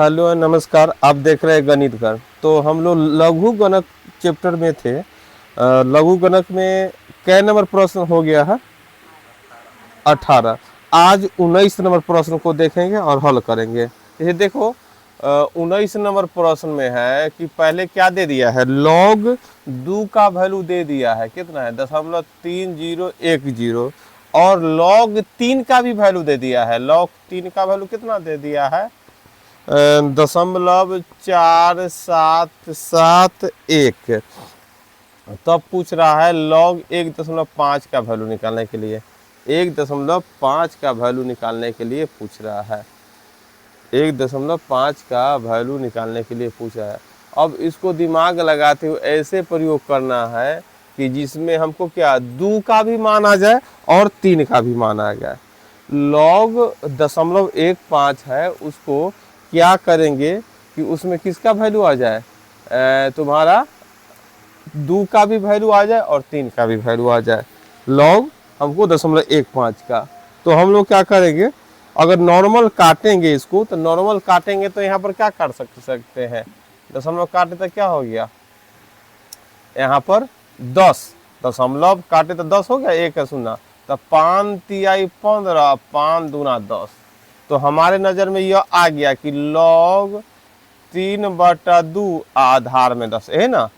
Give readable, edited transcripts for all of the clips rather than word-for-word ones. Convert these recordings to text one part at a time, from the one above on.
Hello नमस्कार। आप देख रहे हैं गणित घर। तो हम लोग लघु गणक चैप्टर में थे। लघु गणक में कै नंबर प्रश्न हो गया है? 18। आज 19 नंबर प्रश्न को देखेंगे और हल करेंगे। ये देखो, 19 नंबर प्रश्न में है कि पहले क्या दे दिया है, लॉग 2 का वैल्यू दे दिया है, कितना है 0.3010, और लॉग 3 का भी वैल्यू दे दिया है। लॉग 3 का वैल्यू कितना दे दिया है, 0.4771। तब पूछ रहा है लॉग 1.5 का वैल्यू निकालने के लिए, 1.5 का वैल्यू निकालने के लिए पूछ रहा है, 1.5 का वैल्यू निकालने के लिए पूछ रहा है। अब इसको दिमाग लगाते हुए ऐसे प्रयोग करना है कि जिसमें हमको क्या 2 का भी मान आ जाए और 3 का भी मान आ जाए। लॉग 0.15 है, उसको क्या करेंगे कि उसमें किसका वैल्यू आ जाए, तुम्हारा 2 का भी वैल्यू आ जाए और 3 का भी वैल्यू आ जाए। लॉग हमको 0.15 का, तो हम लोग क्या करेंगे, अगर नॉर्मल काटेंगे इसको, तो नॉर्मल काटेंगे तो यहाँ पर क्या काट सकते हैं, दशमलव काटे तो क्या हो गया, यहाँ पर 10, दशमलव काटे तो 10 हो गया, 1 है 0, तो 5 तिहाई 15, 5 दूना 10। तो हमारे नज़र में यह आ गया कि लॉग 3/2 आधार में 10 है ना।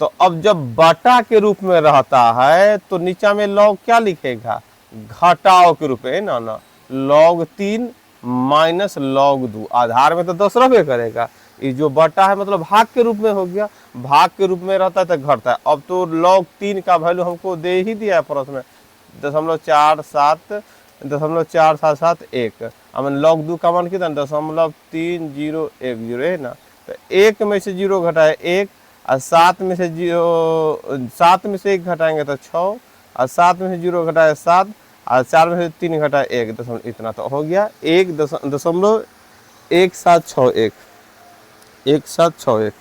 तो अब जब बटा के रूप में रहता है तो नीचा में लॉग क्या लिखेगा, घटाओ के रूप में, है ना। लॉग 3 माइनस लॉग 2, आधार में तो 10 रहबे करेगा, ये जो बटा है मतलब भाग के रूप में हो गया, भाग के रूप में रहता है तो घटता है। अब तो लॉग 3 का वैल्यू हमको दे ही दिया है प्रश्न में, 0.4771। अब लॉग 2 का मान कितना, 0.3010 है ना। तो 1 में से 0 घटाए 1, और 7 में से 1 घटाएंगे तो 6, और 7 में से 0 घटाए 7, और 4 में से 3 घटाए 1, दशमलव इतना तो हो गया 1.1761, 1761।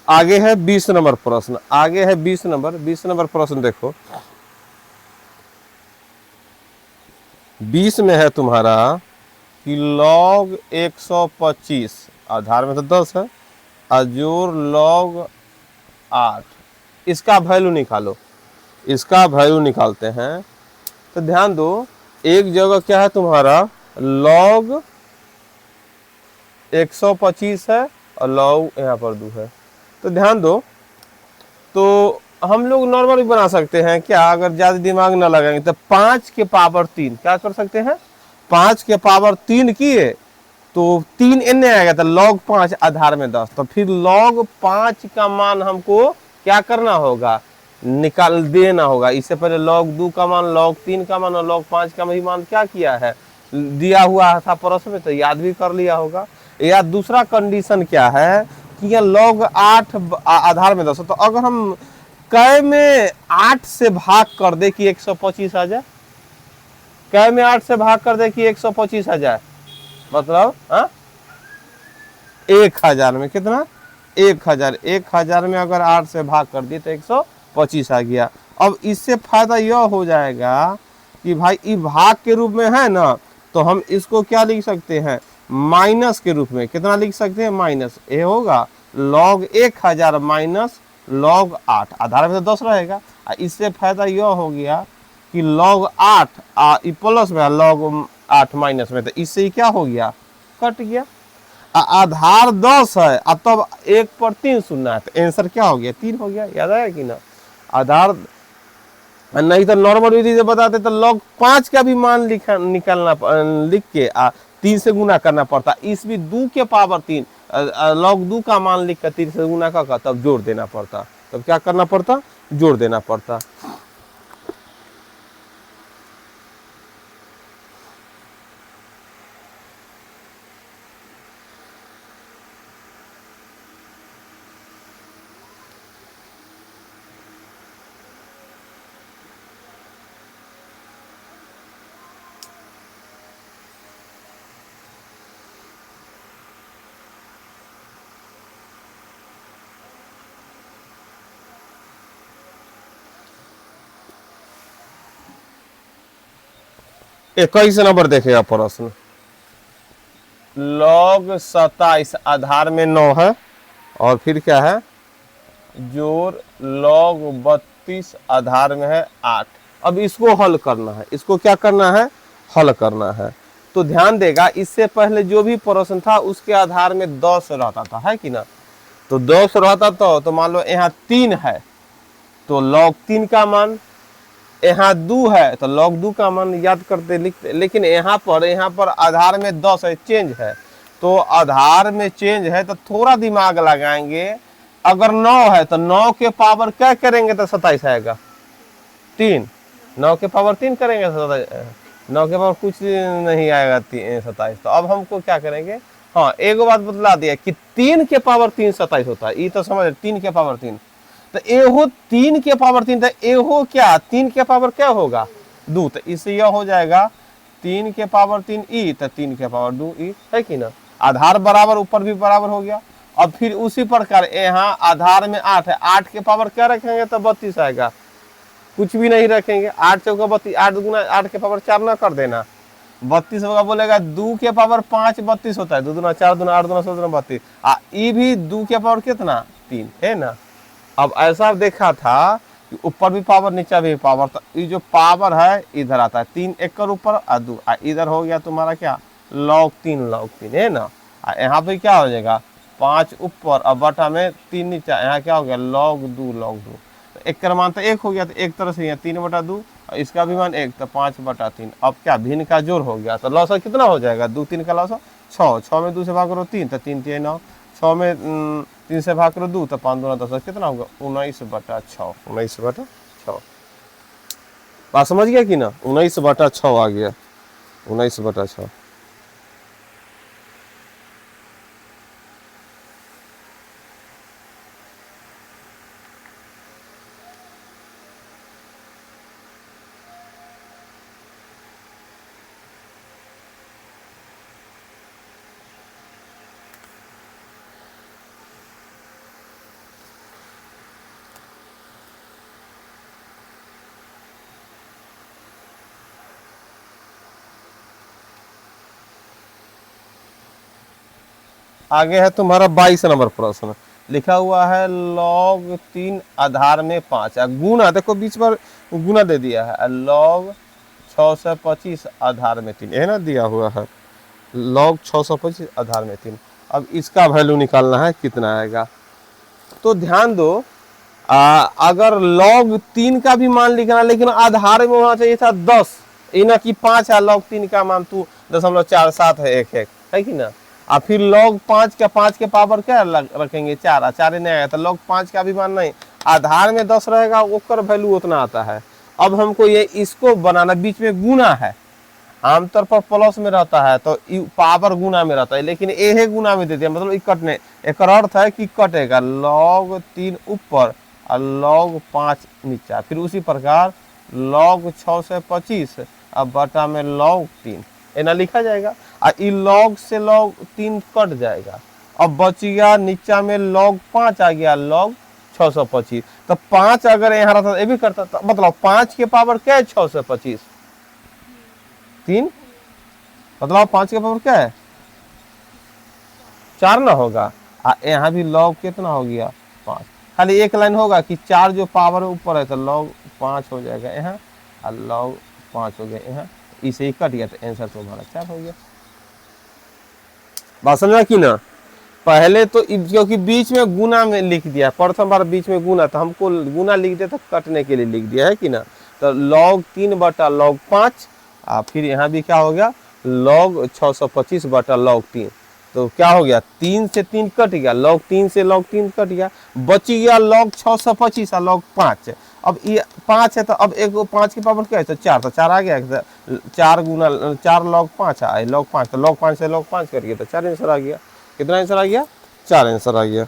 आगे है 20 नंबर प्रश्न, आगे है 20 नंबर प्रश्न। देखो 20 में है तुम्हारा कि लॉग 125, आधार में तो 10 है, अजोर लॉग 8, इसका वैल्यू निकालो, इसका वैल्यू निकालते हैं। तो ध्यान दो, एक जगह क्या है तुम्हारा लॉग 125 है और लॉग यहाँ पर 2 है। तो ध्यान दो, तो हम लोग नॉर्मल भी बना सकते हैं क्या, अगर ज़्यादा दिमाग ना लगाएंगे तो 5 के पावर 3 क्या कर सकते हैं, 5 के पावर 3 किए तो 3 एने आएगा, तो लॉग 5 आधार में 10। तो फिर लॉग 5 का मान हमको क्या करना होगा, निकाल देना होगा। इससे पहले लॉग 2 का मान, लॉग 3 का मान और लॉग 5 का भी मान क्या किया है, दिया हुआ था प्रश्न में, तो याद भी कर लिया होगा। या दूसरा कंडीशन क्या है कि यह लॉग 8 आधार में 10, तो अगर हम कै में 8 से भाग कर दे कि 125 आ जाए, कै में 8 से भाग कर दे कि 125 आ जाए, मतलब 1000 में कितना, 1000 में अगर 8 से भाग कर दिए तो 125 आ गया। अब इससे फायदा यह हो जाएगा कि भाई ये भाग के रूप में है ना, तो हम इसको क्या लिख सकते हैं, माइनस के रूप में। कितना लिख सकते हैं, माइनस, ये होगा लॉग 1000 माइनस लॉग 8, आधार में तो 10 रहेगा। इससे फायदा यह हो गया कि लॉग 8 प्लस में लॉग 8 माइनस में, तो इससे क्या हो गया, कट गया। आधार 10 है, अब तब 1 पर 3 सुनना है, तो आंसर क्या हो गया? 3 हो गया। याद आया कि ना? आधार नहीं तो नॉर्मल विधि से बताते तो log 5 का भी मान निकालना लिख के 3 से गुना करना पड़ता। इस भी 2 के पावर 3 log 2 का मान लिख कर 3 से गुना कर तब जोड़ देना पड़ता। तब क्या करना पड़ता? जोड़ देना पड़ता। इक्कीस नंबर देखेगा प्रश्न। log 27 आधार में 9 है और फिर क्या है? जोड़ log 32 आधार में है 8। अब इसको हल करना है। इसको क्या करना है? हल करना है। तो ध्यान देगा, इससे पहले जो भी प्रश्न था उसके आधार में 10 रहता था, है कि ना? तो 10 रहता तो मान लो यहाँ 3 है तो log 3 का मान, यहाँ 2 है तो log 2 का मान याद करते लिखते। लेकिन यहाँ पर आधार में 10 है, चेंज है। तो आधार में चेंज है तो थोड़ा दिमाग लगाएंगे। अगर 9 है तो 9 के पावर क्या करेंगे तो 27 आएगा 3। 9 के पावर 3 करेंगे तो 9 के पावर कुछ नहीं आएगा 27। तो अब हमको क्या करेंगे? हाँ, एक बात बतला दिया कि 3 के पावर 3 27 होता है। ये तो समझ 3 के पावर 3 तो एहो 3 के पावर 3 तो एहो क्या 3 के पावर क्या होगा? 2। तो इससे यह हो जाएगा 3 के पावर 3 ई तो 3 के पावर 2 ई, है कि ना? आधार बराबर, ऊपर भी बराबर हो गया। अब फिर उसी प्रकार यहाँ आधार में 8 है, 8 के पावर क्या रखेंगे तो 32 आएगा। कुछ भी नहीं रखेंगे, 8 चौका 32, 8 गुना 8 के पावर 4 ना कर देना, 32 होगा। बोलेगा 2 के पावर 5 32 होता है, 2 दूना 4 दूना 8 दूना 16 दूना 32। ई भी 2 के पावर कितना? 3, है ना? अब ऐसा देखा था कि ऊपर भी पावर नीचे भी पावर, तो ये जो पावर है इधर आता है 3 1 कर ऊपर और 2, इधर हो गया तुम्हारा क्या? log 3 है ना? यहाँ पे क्या हो जाएगा? 5 ऊपर और बटा में 3 नीचे, यहाँ क्या हो गया? log 2। तो 1 का मान तो 1 हो गया, तो एक तरह से यहाँ 3/2 और इसका भी मान 1 तो 5/3। अब क्या? भिन्न का जोड़ हो गया। तो लॉस कितना हो जाएगा? 2 3 का लॉस 6, 6 में 2 से भाग करो 3 तो 3 3 9, 6 में 3 से भाग करो 2 तो 5 दूना 10, कितना होगा? 19/6। 19/6 बात समझ गया कि ना? 19/6 आ गया, 19/6। आगे है तुम्हारा 22 नंबर प्रश्न। लिखा हुआ है log 3 आधार में 5। गुना देखो बीच पर गुना दे दिया है। log 625 आधार में 3, है ना? दिया हुआ है log 625 आधार में 3। अब इसका वैल्यू निकालना है, कितना आएगा? तो ध्यान दो, अगर log 3 का भी मान लिखना, लेकिन आधार में होना चाहिए था 10, ये ना कि 5 है। log 3 का मान तू 0.47 है, 1 है कि ना? और फिर log 5 के पावर क्या रखेंगे? 4, 4 नहीं आया तो log 5 का भी मान नहीं। आधार में 10 रहेगा, ओकर वैल्यू उतना आता है। अब हमको ये इसको बनाना, बीच में गुना है, आमतौर पर प्लस में रहता है तो पावर गुना में रहता है, लेकिन ये गुना में दे दिया, मतलब कटने। एक अर्थ है कि कटेगा log 3 ऊपर और log 5 नीचा। फिर उसी प्रकार log 625 अब बटा में log 3 एना लिखा जाएगा। और ई log से log 3 कट जाएगा। अब बच गया नीचा में log 5 आ गया, log 625। तो 5 अगर यहाँ रहता ये भी करता, तो मतलब 5 के पावर क्या है? 625 3, मतलब 5 के पावर क्या है? 4 ना होगा। यहाँ भी log कितना हो गया? 5। खाली एक लाइन होगा कि 4 जो पावर ऊपर है तो log 5 हो जाएगा यहाँ, और log 5 हो गया यहाँ। इसे ही कट गया तो आंसर तुम्हारा 4 हो गया। बात समझा कि ना। पहले तो क्योंकि बीच में गुना में लिख दिया, प्रथम बार बीच में गुना, तो हमको गुना लिख दिया था, कटने के लिए लिख दिया है कि ना। तो log 3 बटा log 5, फिर यहाँ भी क्या हो गया log 625 बटा log 3। तो क्या हो गया 3 से 3 कट गया, log 3 से log 3 कट गया, बच गया log 625 और log 5। अब ये 5 है तो अब एक 5 की पावर क्या है, तो 4, तो 4 आ गया, 4 गुना 4 log 5 आए, log 5, तो log 5 से log 5 कर गया, तो 4 आंसर आ गया। कितना आंसर आ गया, 4 आंसर आ गया।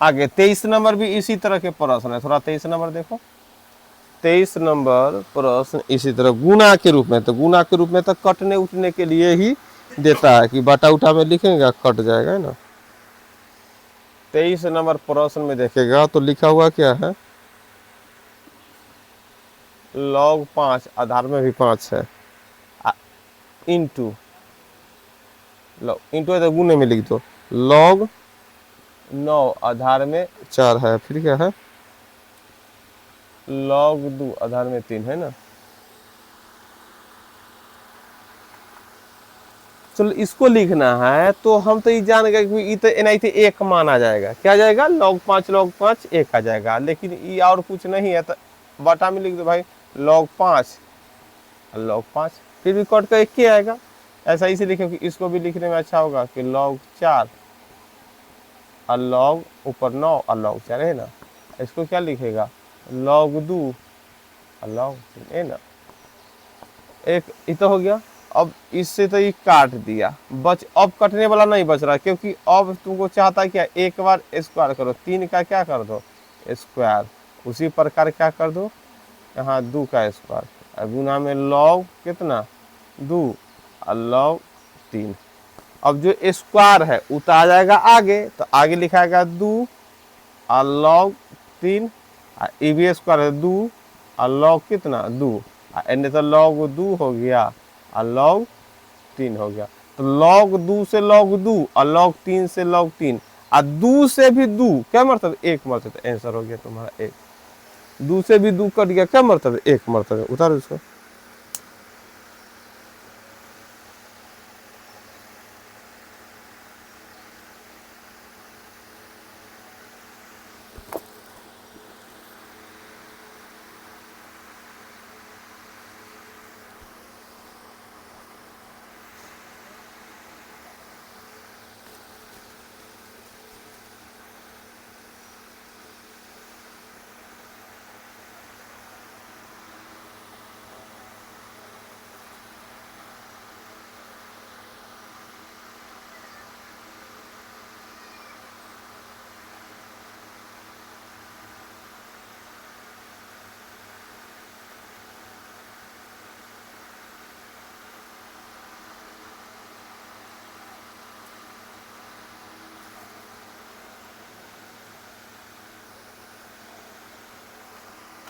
आगे 23 नंबर भी इसी तरह के प्रश्न है, थोड़ा 23 नंबर देखो। 23 नंबर प्रश्न इसी तरह गुना के रूप में, तो गुना के रूप में तो कटने उठने के लिए ही देता है कि बटा उठा में लिखेंगे कट जाएगा, है ना। 23 नंबर प्रश्न में देखेगा तो लिखा हुआ क्या है, log 5 आधार में भी 5 है, इंटू इंटू है तो गुने में लिख दो, log 9 आधार में 4 है, फिर क्या है log 2 आधार में 3 है ना। चलो इसको लिखना है तो हम तो ये जान गए कि ये तो एनआईटी 1 माना जाएगा, क्या जाएगा log 5 1 आ जाएगा, लेकिन ये और कुछ नहीं है, तो बटा में लिख दो भाई log 5 log 5, फिर भी कट का 1 ही आएगा। ऐसा इसे लिखे कि इसको भी लिखने में अच्छा होगा कि log 4 और log ऊपर 9 और log 4 है ना। इसको क्या लिखेगा log 2 और log 3 है ना। एक ये तो हो गया। अब इससे तो ये काट दिया, बच अब कटने वाला नहीं बच रहा, क्योंकि अब तुमको चाहता है क्या, एक बार स्क्वायर करो, 3 का क्या कर दो स्क्वायर, उसी प्रकार क्या कर दो यहाँ 2 का स्क्वायर, गुना में log कितना 2 और log 3। अब जो स्क्वायर है उतना आ जाएगा आगे, तो आगे लिखाएगा 2 और log 3, ये भी स्क्वायर है 2 और log कितना 2, एंड तो log 2 हो गया और log 3 हो गया। तो log 2 से log 2 और log 3 से log 3 और 2 से भी 2 क्या मतलब 1 मतलब, आंसर हो गया तुम्हारा 1। 2 से भी 2 कट गया, क्या मतलब 1 मतलब, उतारो इसको।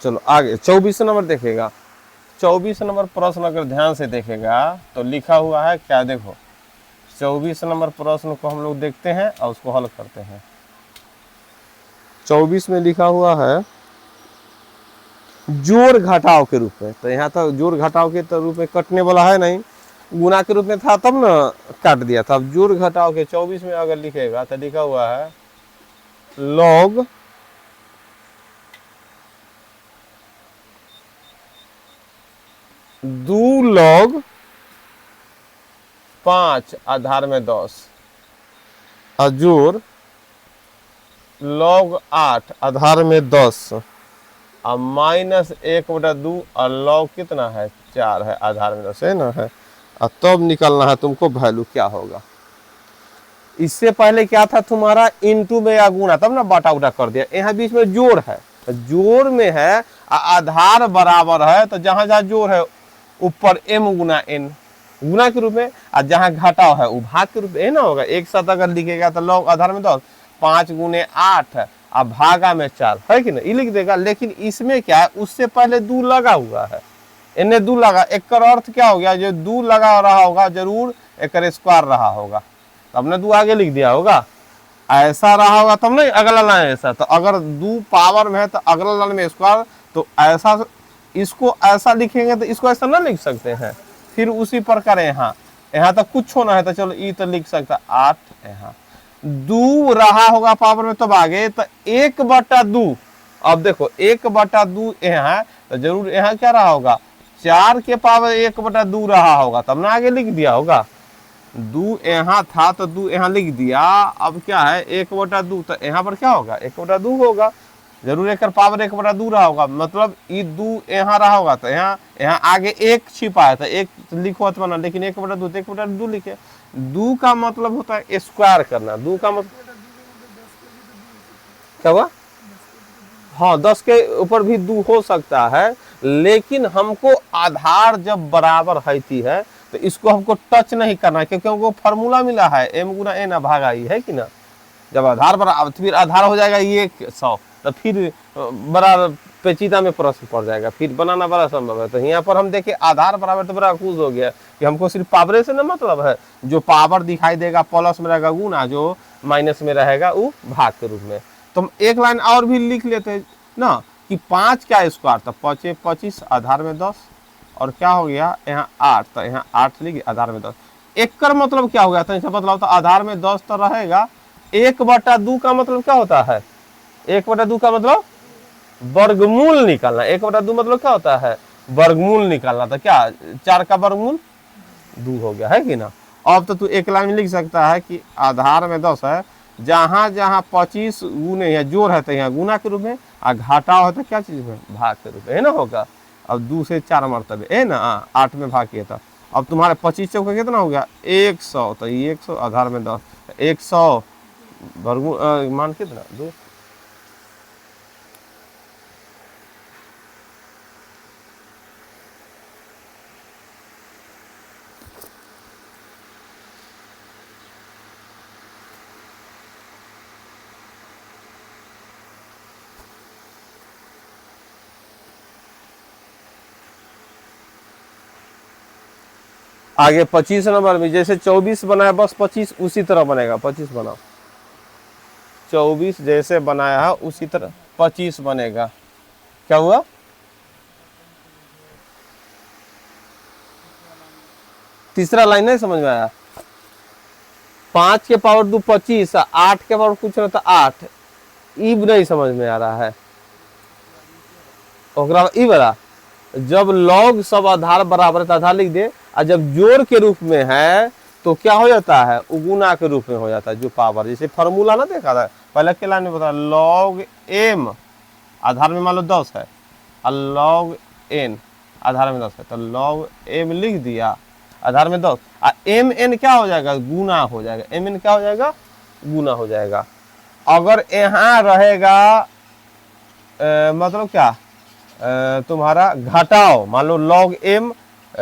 चलो आगे 24 नंबर देखेगा। 24 नंबर प्रश्न अगर ध्यान से देखेगा तो लिखा हुआ है क्या, देखो 24 नंबर प्रश्न को हम लोग देखते हैं और उसको हल करते हैं। 24 में लिखा हुआ है जोड़ घटाव के रूप में, तो यहाँ तो जोड़ घटाव के तो रूप में कटने वाला है नहीं, गुना के रूप में था तब ना काट दिया था। अब जोड़ घटाव के 24 में अगर लिखेगा तो लिखा हुआ है log 2 log 5 आधार में 10 और जोड़ log 8 आधार में 10 और माइनस 1/2 और log कितना है 4 है आधार में 10 है ना है। और तब निकलना है तुमको वैल्यू क्या होगा। इससे पहले क्या था तुम्हारा इनटू में या गुना, तब ना बाटा उटा कर दिया, यहाँ बीच में जोड़ है जोड़ में है आधार बराबर है तो जहां जहां जोड़ है ऊपर m गुना n गुना के रूप में, और जहां घटाव है वो भाग के रूप में ना होगा। एक साथ अगर लिखेगा तो लॉग आधार में 10, 5 गुने 8 और भागा में 4 है कि ना, ये लिख देगा। लेकिन इसमें क्या है, उससे पहले 2 लगा हुआ है, इन्हें 2 लगा, एक का अर्थ क्या हो गया, जो 2 लगा रहा होगा जरूर एक स्क्वायर रहा होगा, तो हमने 2 आगे लिख दिया होगा। ऐसा रहा होगा तब नहीं अगला लाइन ऐसा, तो अगर 2 पावर में है तो अगला लाइन में स्क्वायर, तो ऐसा इसको ऐसा लिखेंगे तो इसको ऐसा ना लिख सकते हैं। फिर उसी प्रकार यहाँ यहाँ तक कुछ होना है तो चलो ई तो लिख सकता 8, यहाँ 2 रहा होगा पावर में तब आगे तो 1/2। अब देखो 1/2 यहाँ तो जरूर यहाँ क्या रहा होगा, 4 के पावर 1/2 रहा होगा, तब ना आगे लिख दिया होगा। 2 यहाँ था तो 2 यहाँ लिख दिया। अब क्या है 1/2, तो यहाँ पर क्या होगा 1/2 होगा, जरूर एक पावर 1/2 रहा होगा, मतलब ये 2 यहाँ रहा होगा तो यहाँ आगे 1 छिपा है तो 1 लिखो तो बना, लेकिन 1/2 तो 1/2 लिखे। 2 का मतलब होता है स्क्वायर करना। 2 का मतलब क्या हुआ, हाँ 10 के ऊपर भी 2 हो सकता है, लेकिन हमको आधार जब बराबर है तो इसको हमको टच नहीं करना है, क्योंकि हमको फॉर्मूला मिला है m गुना n भागा ई, है कि ना। जब आधार बराबर, फिर आधार हो जाएगा ये 100, तो फिर बड़ा पेचीदा में प्रश्न पड़ जाएगा, फिर बनाना बड़ा संभव है। तो यहाँ पर हम देखें आधार बराबर तो बड़ा खुश हो गया कि हमको सिर्फ पावरे से ना मतलब है, जो पावर दिखाई देगा प्लस में रहेगा गुना, जो माइनस में रहेगा वो भाग के रूप में। तो हम एक लाइन और भी लिख लेते हैं ना कि 5 का स्क्वायर, तो 5 25 आधार में 10, और क्या हो गया यहाँ 8, तो यहाँ 8 लिख आधार में 10। एक कर मतलब क्या हो गया था, मतलब तो आधार में 10 तो रहेगा। 1/2 का मतलब क्या होता है, 1/2 का मतलब वर्गमूल निकालना। 1/2 मतलब क्या होता है, वर्गमूल निकालना। तो क्या 4 का वर्गमूल 2 हो गया, है कि ना। अब तो तू एक लाइन में लिख सकता है कि आधार में 10 है, जहां जहां 25 गुने है जोड़ है तो यहाँ गुना के रूप में, और घटाव है तो क्या चीज में भाग के रूप में, है ना होगा। अब 2 से 4 मरतबे है ना, 8 में भाग किया था। अब तुम्हारे 25 चौका कितना हो गया 100, तो 100 आधार में 10, 100 वर्गमूल मान कितना 2। आगे 25 नंबर में जैसे 24 बनाया बस 25 उसी तरह बनेगा। 25 बनाओ, 24 जैसे बनाया है उसी तरह 25 बनेगा। क्या हुआ, तीसरा लाइन नहीं समझ में आया। 5 के पावर 2 25, 8 के पावर कुछ रहता 8, ईब नहीं समझ में आ रहा है। ई वाला जब लॉग सब आधार बराबर है तो आधार लिख दे, और जब जोड़ के रूप में है तो क्या हो जाता है, गुना के रूप में हो जाता है। जो पावर जैसे फॉर्मूला ना देखा था पहले के लाइन में बता, लॉग m आधार में मान लो 10 है और लॉग n आधार में 10 है, तो लॉग m लिख दिया आधार में 10, और mn क्या हो जाएगा, गुना हो जाएगा। mn क्या हो जाएगा, गुना हो जाएगा। अगर यहाँ रहेगा मतलब क्या तुम्हारा घटाओ, मान लो log m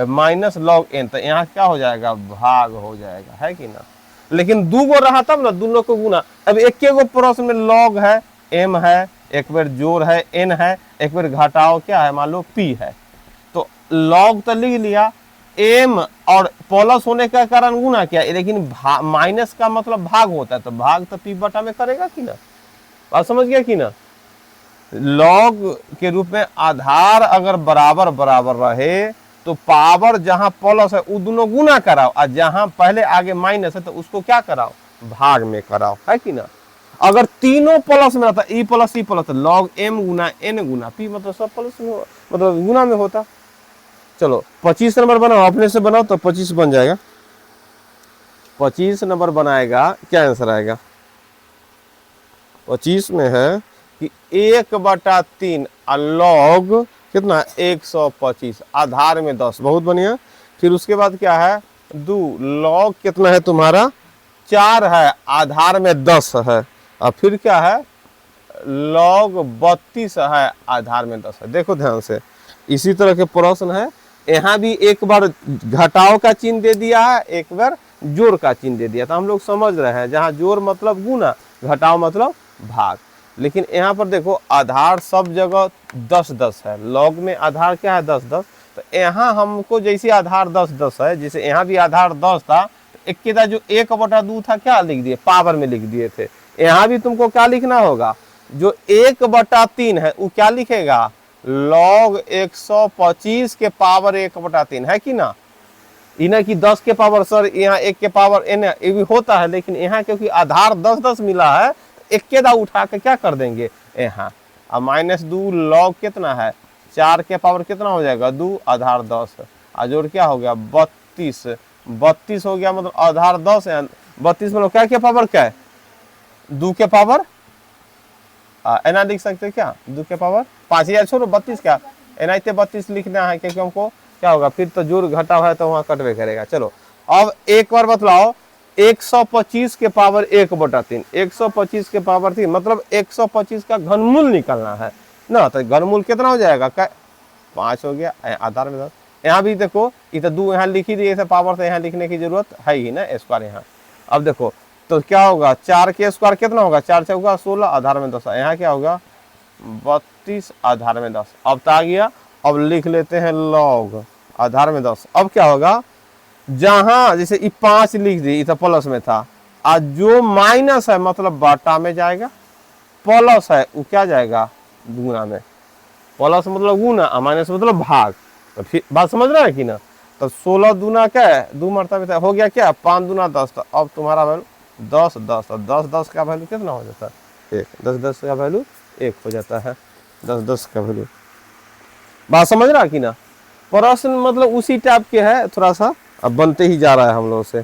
minus log n, तो यहाँ क्या हो जाएगा, भाग हो जाएगा, है कि ना। लेकिन 2 गो रहा तब ना दोनों को गुना। अब एक गो प्रश्न में लॉग है m है, एक बार जोड़ है n है, एक बार घटाओ क्या है मान लो p है, तो लॉग तो लिख लिया, m और प्लस होने का कारण गुना किया, लेकिन माइनस का मतलब भाग होता है, तो भाग तो p बटा में करेगा कि ना। बात समझ गया कि ना। लॉग के रूप में आधार अगर बराबर बराबर रहे तो पावर जहां प्लस है वो दोनों गुना कराओ, और जहां पहले आगे माइनस है तो उसको क्या कराओ, भाग में कराओ, है कि ना। अगर तीनों प्लस में रहता E plus E plus, log m गुना n गुना p, मतलब सब प्लस में मतलब गुना में होता। चलो 25 नंबर बनाओ, अपने से बनाओ तो 25 बन जाएगा। 25 नंबर बनाएगा, क्या आंसर आएगा, 25 में है कि 1/3 लॉग कितना 125 आधार में 10, बहुत बढ़िया। फिर उसके बाद क्या है 2 लॉग कितना है तुम्हारा 4 है, आधार में 10 है, और फिर क्या है log 32 है, आधार में 10 है। देखो ध्यान से, इसी तरह के प्रश्न है, यहाँ भी एक बार घटाव का चिन्ह दे दिया है, एक बार जोड़ का चिन्ह दे दिया। तो हम लोग समझ रहे हैं, जहाँ जोड़ मतलब गुना, घटाव मतलब भाग। लेकिन यहाँ पर देखो आधार सब जगह 10-10 है, लॉग में आधार क्या है 10-10। तो यहाँ हमको जैसे आधार 10-10 है, जैसे यहाँ भी आधार 10 था, तो एक के जो 1/2 था क्या लिख दिए, पावर में लिख दिए थे। यहाँ भी तुमको क्या लिखना होगा, जो 1/3 है वो क्या लिखेगा, log 125 के पावर 1/3 है कि ना। इन्हें कि 10 के पावर सर यहाँ 1 के पावर n ये भी होता है, लेकिन यहाँ क्योंकि आधार 10-10 मिला है, तो 1 के दा उठा के क्या कर देंगे यहाँ। अब -2 log कितना है, 4 के पावर कितना हो जाएगा 2, आधार 10, जोड़ क्या हो गया 32 हो गया, मतलब आधार 10 है, 32 मतलब क्या के पावर क्या है 2 के पावर, एना लिख सकते हैं क्या 2 के पावर 5, या छोड़ो 32 क्या, एना 32 लिखना है, क्योंकि हमको क्या होगा फिर तो जोड़ घटाव है तो वहां कटवे करेगा। चलो अब एक बार बतलाओ, 125 के पावर 1/3, 125 के पावर 3 मतलब 125 का घनमूल निकलना है ना। तो घनमूल कितना हो जाएगा, 5 हो गया, आधार में 10। यहाँ भी देखो ये तो 2 यहाँ लिख ही दिए थे पावर, से यहाँ लिखने की जरूरत है ही ना, स्क्वायर यहाँ। अब देखो तो क्या होगा, 4 के स्क्वायर कितना होगा, 4 से होगा 16, आधार में 10, यहाँ क्या होगा 32, आधार में 10। अब तो आ गया, अब लिख लेते हैं log आधार में 10। अब क्या होगा, जहां जैसे 5 लिख दी तो प्लस में था, आज जो माइनस है मतलब बाटा में जाएगा, प्लस है वो क्या जाएगा गुना में, प्लस मतलब गुना, माइनस मतलब भाग। तो फिर बात समझ रहा है कि ना। तो 16 दूना क्या है 2 मरतबा हो गया क्या, 5 दूना 10। तो अब तुम्हारा वैल्यू 10-10, 10-10 का वैल्यू कितना हो जाता है 1, 10-10 का वैल्यू 1 हो जाता है, 10-10 का वैल्यू। बात समझ रहा है कि ना। प्रश्न मतलब उसी टाइप के है, थोड़ा सा अब बनते ही जा रहा है हम लोग से।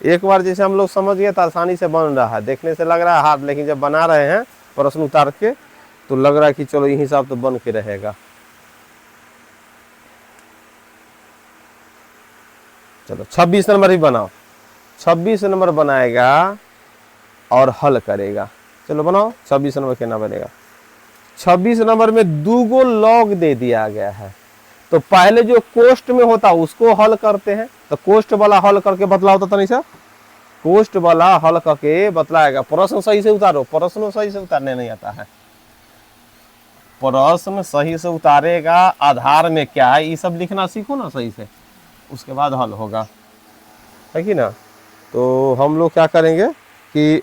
एक बार जैसे हम लोग समझ गए तो आसानी से बन रहा है, देखने से लग रहा है हार्ड, लेकिन जब बना रहे हैं प्रश्न उतार के तो लग रहा है कि चलो ये हिसाब तो बन के रहेगा। चलो 26 नंबर भी बनाओ, 26 नंबर बनाएगा और हल करेगा। चलो बनाओ, 26 नंबर क्या बनेगा। 26 नंबर में 2 गो log दे दिया गया है, तो पहले जो कोष्ट में होता उसको हल करते हैं। तो कोष्ट वाला हल करके बतलाओ तो तनिक सा, कोष्ट वाला हल करके बतलाएगा। प्रश्न सही से उतारो, प्रश्न सही से उतारने नहीं आता है, प्रश्न सही से उतारेगा, आधार में क्या है ये सब लिखना सीखो ना सही से, उसके बाद हल होगा, है कि ना। तो हम लोग क्या करेंगे कि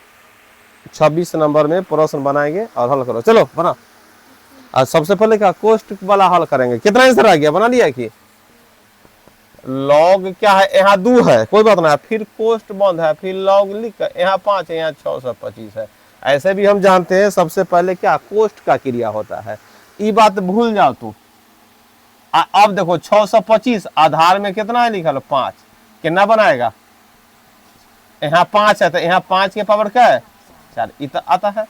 26 नंबर में प्रश्न बनाएंगे और हल करो। चलो बना, आज सबसे पहले क्या कोष्ट वाला हल करेंगे। कितना आंसर आ गया, बना लिया कि log क्या है, यहाँ 2 है कोई बात ना, फिर कोष्ट बंद है, फिर log लिख कर यहाँ 5 है, यहाँ 625 है। ऐसे भी हम जानते हैं सबसे पहले क्या कोष्ट का क्रिया होता है, ये बात भूल जाओ तू। अब देखो 625 आधार में कितना है लिखा लो 5, कितना बनाएगा, यहाँ 5 है तो यहाँ 5 के पावर क्या है 4, इतना आता है।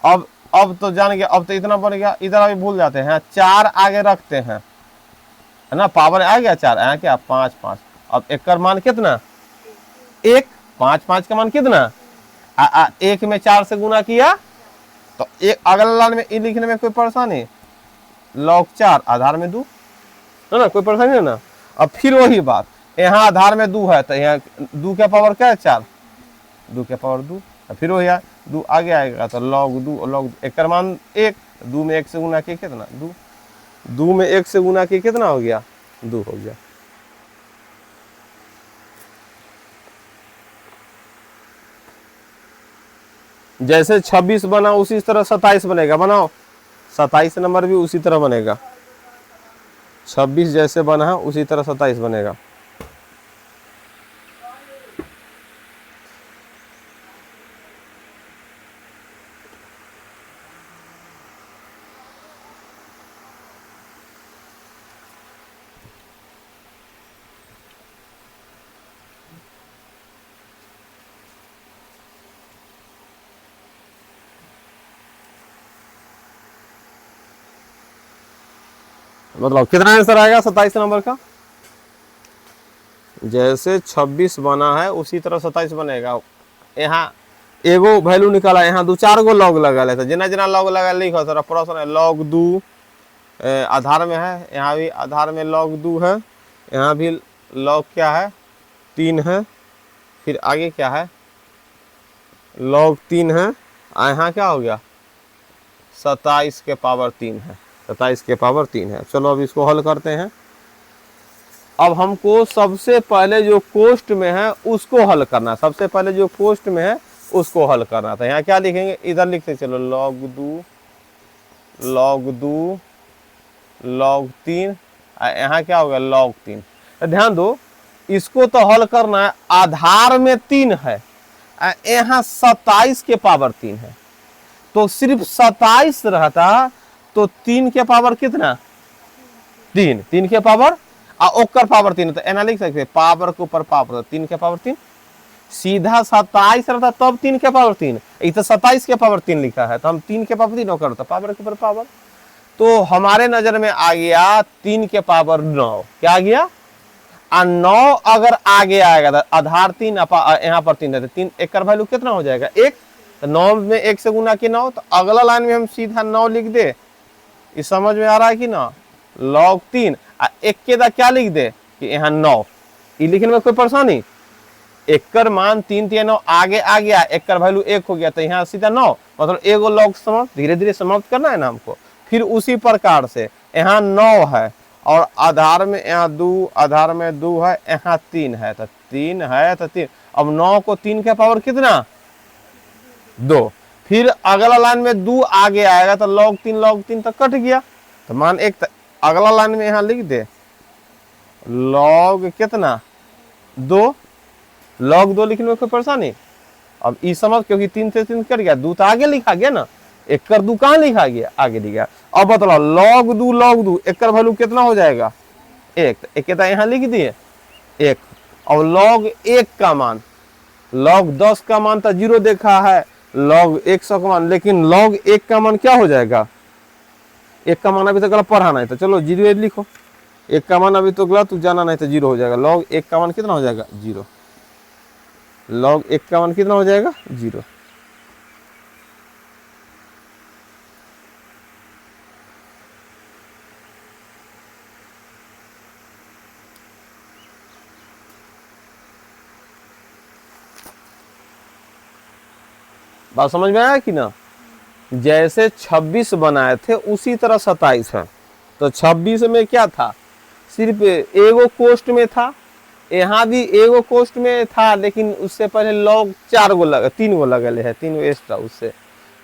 अब तो जान गया, अब तो इतना बन गया, इधर अभी भूल जाते हैं, 4 आगे रखते हैं है ना, पावर आ गया 4, यहाँ क्या 5-5। अब एक का मान कितना 1, 5-5 का मान कितना, 1 में 4 से गुना किया तो एक अगला लाइन में लिखने में कोई परेशानी, log 4 आधार में 2 है ना, कोई परेशानी है ना। अब फिर वही बात, यहाँ आधार में 2 है तो यहाँ 2 के पावर क्या है 4, 2 के पावर 2, फिर वही 2 आगे आएगा तो log 2, log एक का मान 1, 2 में 1 से गुना किया कितना 2, 2 में 1 से गुना किया कितना हो गया 2 हो गया। जैसे 26 बना उसी तरह 27 बनेगा, बनाओ 27 नंबर भी उसी तरह बनेगा, 26 जैसे बना है उसी तरह 27 बनेगा। मतलब कितना आंसर आएगा 27 नंबर का, जैसे 26 बना है उसी तरह 27 बनेगा। यहाँ एगो वैल्यू निकाला, यहाँ 2-4 गो लॉग लगा है, तो जना जना लॉग लगा लिखो सर प्रश्न है log 2 आधार में है, यहाँ भी आधार में log 2 है, यहाँ भी log क्या है 3 है, फिर आगे क्या है log 3 है, यहाँ क्या हो गया 27 के पावर 3 है, 27 के पावर 3 है। चलो अब इसको हल करते हैं। अब हमको सबसे पहले जो कोष्ट में है उसको हल करना, सबसे पहले जो कोष्ट में है उसको हल करना था। यहाँ क्या लिखेंगे, इधर लिखते चलो log 2 log 3, यहाँ क्या होगा log 3। तो ध्यान दो इसको तो हल करना है, आधार में 3 है, यहाँ 27 के पावर 3 है, तो सिर्फ 27 रहता तो 3 के पावर कितना 3 के पावर ओकर पावर 3, तो एना लिख सकते पावर के ऊपर पावर 3 के पावर 3, सीधा 27 रहता तब 3 के पावर 3, ये तो 27 के पावर 3 लिखा है, तो हम 3 के पावर 3 ओकर तो पावर के ऊपर पावर, तो हमारे नजर में आ गया 3 के पावर 9। क्या आ गया 9 अगर आगे आएगा तो आधार 3 यहाँ पर 3 है, तो 3 एक वैल्यू कितना हो जाएगा 1, तो 9 में 1 से गुना के 9, तो अगला लाइन में हम सीधा 9 लिख दे। इस समझ में आ रहा है कि ना, log 3 एक के दा क्या लिख दे कि यहाँ 9, ये लिखने में कोई परेशानी, एक मान 3 3 9 आगे आ गया, एक वैल्यू 1 हो गया, तो यहाँ सीधा 9, मतलब एगो log समाप्त, धीरे धीरे समाप्त करना है ना हमको। फिर उसी प्रकार से यहाँ 9 है और आधार में यहाँ 2, आधार में 2 है, यहाँ 3 है, तो 3 है तो 3, अब 9 को 3 के पावर कितना 2, फिर अगला लाइन में 2 आगे आएगा तो log 3 तक कट गया, तो मान 1, अगला लाइन में यहाँ लिख दे log कितना 2, log 2 लिखने में कोई परेशानी। अब इस समझ, क्योंकि 3 से 3 कट गया, 2 तो आगे लिखा गया ना, 1 कर 2 कहाँ लिखा गया आगे लिख गया। अब बताओ log 2 1 का वैल्यू कितना हो जाएगा 1, तो 1 यहाँ लिख दिए 1। और log 1 का मान, log 10 का मान तो 0 देखा है, log 100 का मान, लेकिन log 1 का मान क्या हो जाएगा, 1 का मान अभी तो गलत पढ़ा नहीं, तो चलो 0 लिखो, 1 का मान अभी तो गलत तू जाना नहीं तो 0 हो जाएगा। log 1 का मान कितना हो जाएगा 0, log 1 का मान कितना हो जाएगा 0। बात समझ में आया कि ना, जैसे 26 बनाए थे उसी तरह 27 है। तो 26 में क्या था, सिर्फ एगो कोष्ट में था, यहाँ भी एगो कोष्ट में था, लेकिन उससे पहले log 4 गो लगा, 3 गो लगल है, 3 गो एक्स्ट्रा उससे,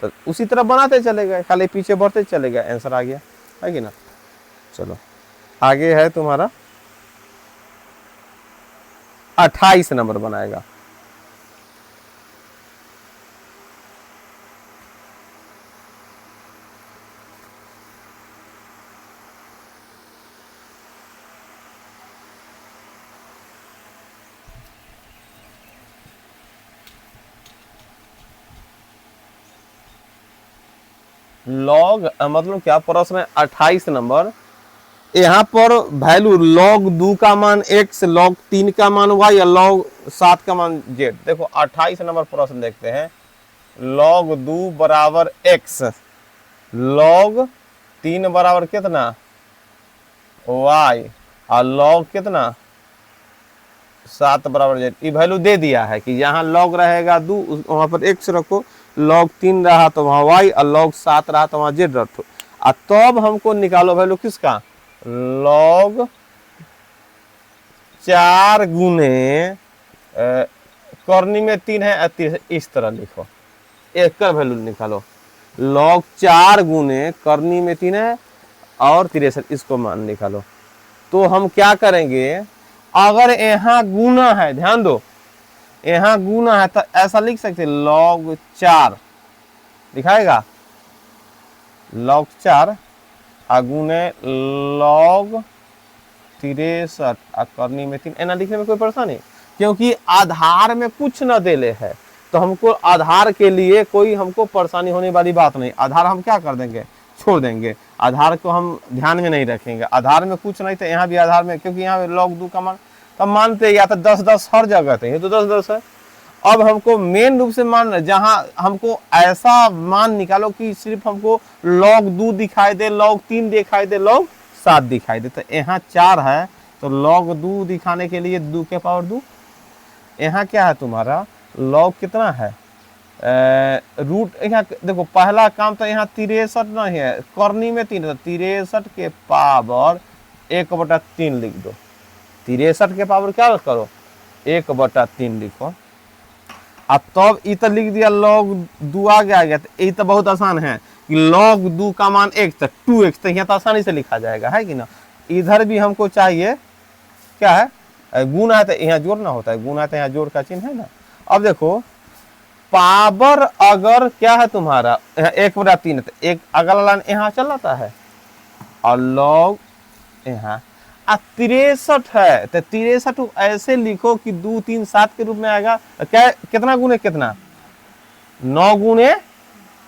तो उसी तरह बनाते चले गए, खाली पीछे बढ़ते चले गए, आंसर आ गया है कि ना। चलो आगे है तुम्हारा 28 नंबर बनाएगा। log मतलब क्या, प्रश्न है 28 नंबर, यहाँ पर वैल्यू log 2 का मान x, log 3 का मान y या log 7 का मान z। देखो 28 नंबर प्रश्न देखते हैं, log 2 बराबर x, log 3 बराबर कितना y, और log कितना 7 बराबर z। ये वैल्यू दे दिया है कि यहाँ log रहेगा 2, वहां पर x रखो, log 3 रहा तो वहां y, और log 7 रहा तो वहां z रखो। और तब हमको निकालो वैल्यू किसका, log 4 गुने करनी में 3 है, इस तरह लिखो, एक का वैल्यू निकालो, log 4 गुने करनी में 3 है और 63, इसको मान निकालो। तो हम क्या करेंगे, अगर यहाँ गुना है, ध्यान दो यहाँ गुना है तो ऐसा लिख सकते log 4 दिखाएगा, log 4 गुने log 63 करनी में 3, ऐना लिखने में कोई परेशानी, क्योंकि आधार में कुछ न देले है, तो हमको आधार के लिए कोई हमको परेशानी होने वाली बात नहीं। आधार हम क्या कर देंगे, छोड़ देंगे, आधार को हम ध्यान में नहीं रखेंगे। आधार में कुछ नहीं तो यहाँ भी आधार में, क्योंकि यहाँ log 2 का मान तब मानते या तो 10 10 हर जगह थे, ये तो 10 10 है। अब हमको मेन रूप से मान, जहां हमको ऐसा मान निकालो कि सिर्फ हमको log 2 दिखाई दे, log 3 दिखाई दे, log 7 दिखाई दे। तो यहाँ 4 है तो log 2 दिखाने के लिए 2 के पावर 2। यहाँ क्या है तुम्हारा log कितना है, रूट। यहाँ देखो पहला काम तो यहाँ 63 नहीं है, करनी में 3 है, 63 के पावर 1/3 लिख दो। 63 के पावर क्या करो 1/3 लिखो। अब तब तो लिख दिया log 2 आगे आ गया। तो ये तो बहुत आसान है कि log 2 का मान 1 तो 2x, तो यहाँ तो आसानी से लिखा जाएगा, है कि ना। इधर भी हमको चाहिए क्या है, गुना है तो यहाँ जोड़ना होता है, गुना है तो यहाँ जोड़ का चिन्ह है ना। अब देखो पावर अगर क्या है तुम्हारा 1/3 है तो एक अगला लाइन यहाँ चल जाता है और log यहाँ 63 है तो 63 ऐसे लिखो कि 2 3 7 के रूप में आएगा। क्या कितना गुने कितना 9 गुने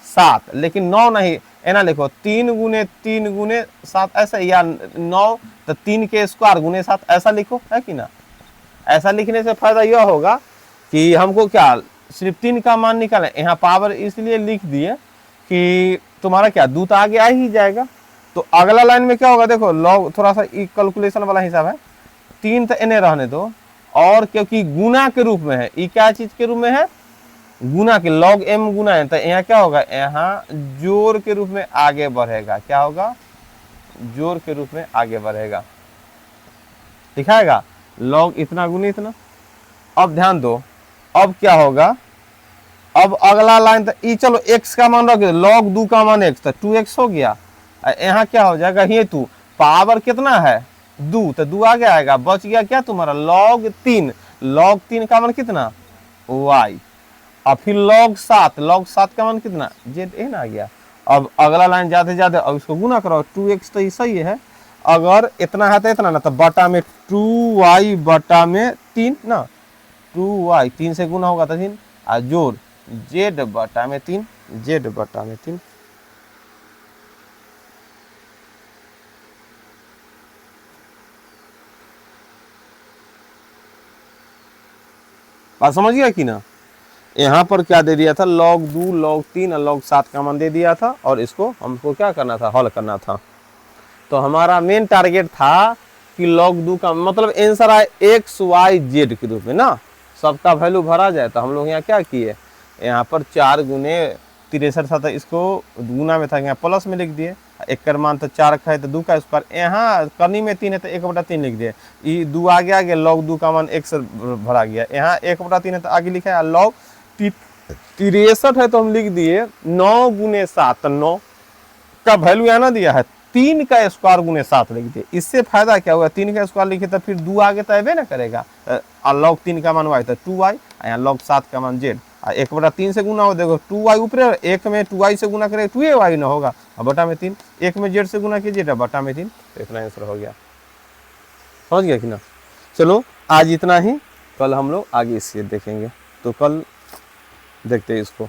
7, लेकिन 9 नहीं है ना, लिखो 3 गुने 7 ऐसा, या 9 तो 3 के स्क्वायर गुने 7 ऐसा लिखो, है कि ना। ऐसा लिखने से फायदा यह होगा कि हमको क्या सिर्फ 3 का मान निकाले। यहाँ पावर इसलिए लिख दिए कि तुम्हारा क्या 2 तो आगे आ ही जाएगा। तो अगला लाइन में क्या होगा देखो, log थोड़ा सा कैलकुलेशन वाला हिसाब है, 3 तो इन्हें रहने दो, और क्योंकि गुना के रूप में है, ये क्या चीज के रूप में है, गुना के, log m गुना है, तो यहाँ क्या होगा, यहाँ जोड़ के रूप में आगे बढ़ेगा। क्या होगा, जोड़ के रूप में आगे बढ़ेगा, दिखाएगा log इतना गुना इतना। अब ध्यान दो, अब क्या होगा, अब अगला लाइन तो ई चलो x का मान रख दो, log 2 का मान x तो 2x हो गया। यहाँ क्या हो जाएगा, ये तू पावर कितना है 2 तो 2 आगे आएगा, बच गया क्या तुम्हारा log 3, log 3 का मान कितना y, और फिर log 7 का मान कितना z n आ गया। अब अगला लाइन जाते जाते अब इसको गुना करो, 2x तो सही है, अगर इतना है तो इतना ना, तो बटा में 2y बटा में 3 ना, 2y 3 से गुना होगा तो 3, और जोड़ z बटा में 3, z बटा में 3। बात समझ गया कि ना। यहाँ पर क्या दे दिया था, log 2 log 3 और log 7 का मान दे दिया था, और इसको हमको क्या करना था, हल करना था। तो हमारा मेन टारगेट था कि log 2 का मतलब आंसर आए x y z के रूप में ना, सबका वैल्यू भरा जाए। तो हम लोग यहाँ क्या किए, यहाँ पर 4 गुने 63 था तो इसको गुना में था, यहाँ प्लस में लिख दिए, एक का मान तो 4 का है तो 2 का स्क्वायर, यहाँ करनी में 3 है तो 1/3 लिख दिए। ये 2 आगे आगे log 2 का मान 1 से भरा गया, यहाँ 1/3 है तो आगे लिखा है, log 63 है तो हम लिख दिए 9 गुने 7, तो 9 का वैल्यू यहाँ ना दिया है, 3 का स्क्वायर गुने 7 लिख दिए। इससे फायदा क्या हुआ, 3 का स्क्वायर लिखे तो फिर 2 आगे तो अबे ना करेगा, और log 3 का मान y तो 2y, यहाँ log 7 का मान z, 1/3 से गुना हो, देखो 2y ऊपर, एक में 2y से गुना करे 2y ना होगा, और बटा में 3, एक में z से गुना कीजिए बटा में 3, तो इतना आंसर हो गया। समझ गया कि ना। चलो आज इतना ही, कल हम लोग आगे इससे देखेंगे, तो कल देखते हैं इसको।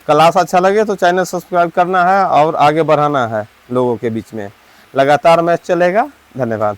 क्लास अच्छा लगे तो चैनल सब्सक्राइब करना है और आगे बढ़ाना है लोगों के बीच में। लगातार मैच चलेगा। धन्यवाद।